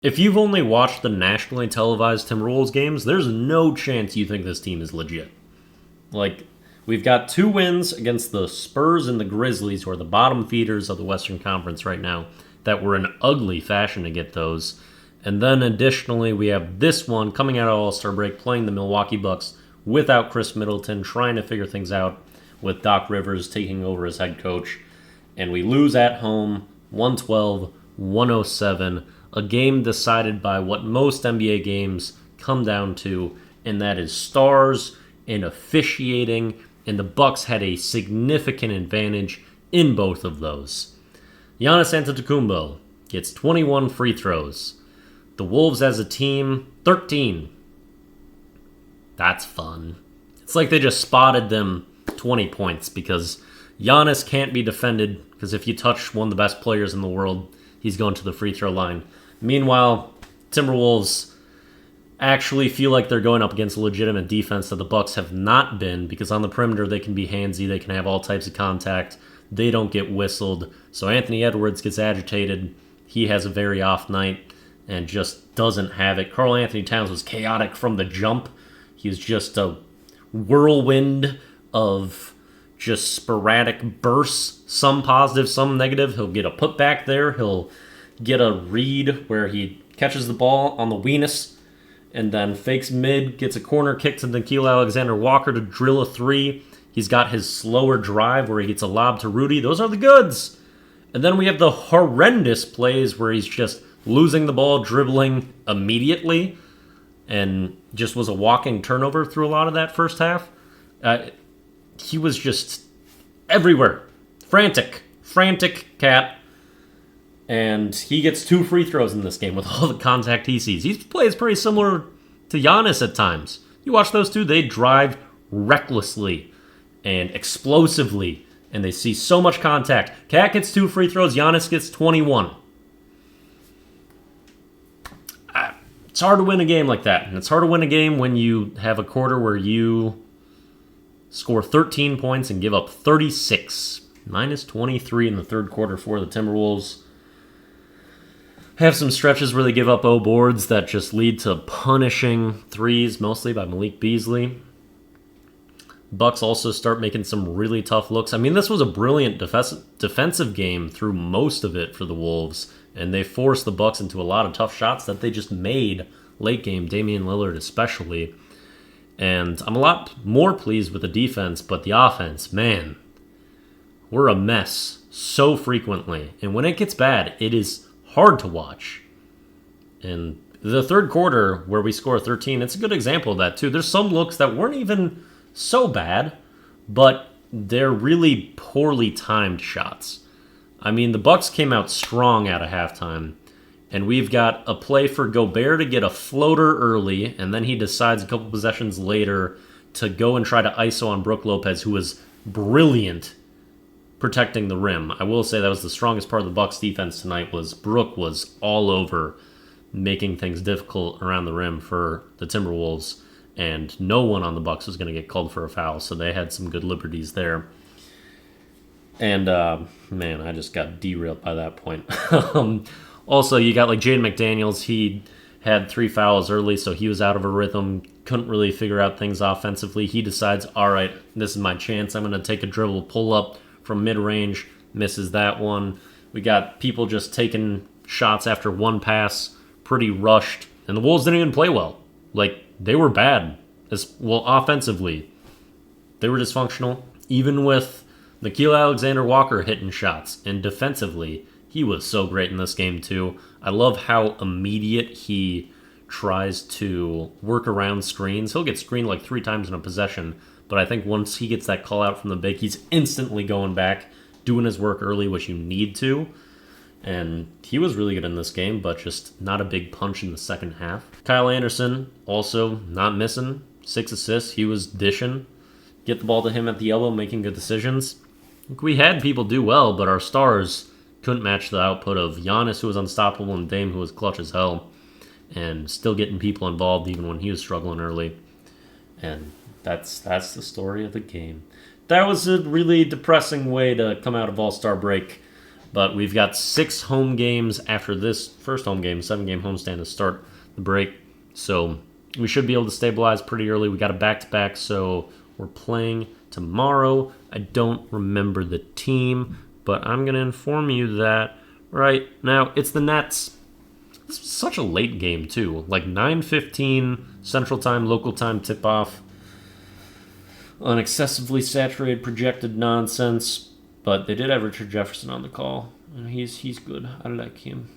If you've only watched the nationally televised Timberwolves games, there's no chance you think this team is legit. Like, we've got 2 wins against the Spurs and the Grizzlies, who are the bottom feeders of the Western Conference right now, that were in ugly fashion to get those. And then additionally, we have this one coming out of All-Star break, playing the Milwaukee Bucks without Chris Middleton, trying to figure things out with Doc Rivers taking over as head coach. And we lose at home, 112-107. A game decided by what most NBA games come down to, and that is stars and officiating, and the Bucks had a significant advantage in both of those. Giannis Antetokounmpo gets 21 free throws. The Wolves as a team, 13. That's fun. It's like they just spotted them 20 points because Giannis can't be defended because if you touch one of the best players in the world, he's going to the free throw line. Meanwhile, Timberwolves actually feel like they're going up against a legitimate defense that the Bucks have not been, because on the perimeter they can be handsy, they can have all types of contact, they don't get whistled. So Anthony Edwards gets agitated, he has a very off night and just doesn't have it. Karl Anthony Towns was chaotic from the jump. He was just a whirlwind of just sporadic bursts, some positive, some negative. He'll get a putback there, he'll get a read where he catches the ball on the weenus and then fakes mid, gets a corner kick to Nickeil Alexander-Walker to drill a 3. He's got his slower drive where he gets a lob to Rudy. Those are the goods. And then we have the horrendous plays where he's just losing the ball, dribbling immediately, and just was a walking turnover through a lot of that first half. He was just everywhere. Frantic cat. And he gets 2 free throws in this game with all the contact he sees. He plays pretty similar to Giannis at times. You watch those two, they drive recklessly and explosively, and they see so much contact. Cat gets 2 free throws, Giannis gets 21. It's hard to win a game like that, and it's hard to win a game when you have a quarter where you score 13 points and give up 36. Minus 23 in the third quarter for the Timberwolves. Have some stretches where they give up 0 boards that just lead to punishing threes, mostly by Malik Beasley. Bucks also start making some really tough looks. I mean, this was a brilliant defensive game through most of it for the Wolves, and they forced the Bucks into a lot of tough shots that they just made late game, Damian Lillard especially. And I'm a lot more pleased with the defense, but the offense, man, we're a mess so frequently. And when it gets bad, it is hard to watch. And the third quarter where we score 13, it's a good example of that too. There's some looks that weren't even so bad, but they're really poorly timed shots. I mean, the Bucks came out strong out of halftime, and we've got a play for Gobert to get a floater early, and then he decides a couple possessions later to go and try to ISO on Brook Lopez, who was brilliant protecting the rim. I will say that was the strongest part of the Bucks defense tonight. Was Brook was all over making things difficult around the rim for the Timberwolves, and no one on the Bucks was going to get called for a foul, so they had some good liberties there. And man, I just got derailed by that point. Also, you got like Jaden McDaniels. He had 3 fouls early, so he was out of a rhythm, couldn't really figure out things offensively. He decides, all right, this is my chance. I'm going to take a dribble pull up from mid-range, misses that one. We got people just taking shots after one pass, pretty rushed, and the Wolves didn't even play well. Like, they were bad. Offensively, they were dysfunctional. Even with Nickeil Alexander-Walker hitting shots, and defensively, he was so great in this game too. I love how immediate he tries to work around screens. He'll get screened like 3 times in a possession, but I think once he gets that call out from the big, he's instantly going back, doing his work early, which you need to. And he was really good in this game, but just not a big punch in the second half. Kyle Anderson, also not missing. 6 assists. He was dishing. Get the ball to him at the elbow, making good decisions. We had people do well, but our stars couldn't match the output of Giannis, who was unstoppable, and Dame, who was clutch as hell, and still getting people involved even when he was struggling early. And that's the story of the game. That was a really depressing way to come out of All-Star break. But we've got 6 home games after this first home game, 7-game homestand to start the break. So we should be able to stabilize pretty early. We got a back-to-back, so we're playing tomorrow. I don't remember the team, but I'm going to inform you that right now it's the Nets. It's such a late game, too. Like 9:15 Central Time, local time tip-off. On excessively saturated projected nonsense. But they did have Richard Jefferson on the call, and he's good. I like him.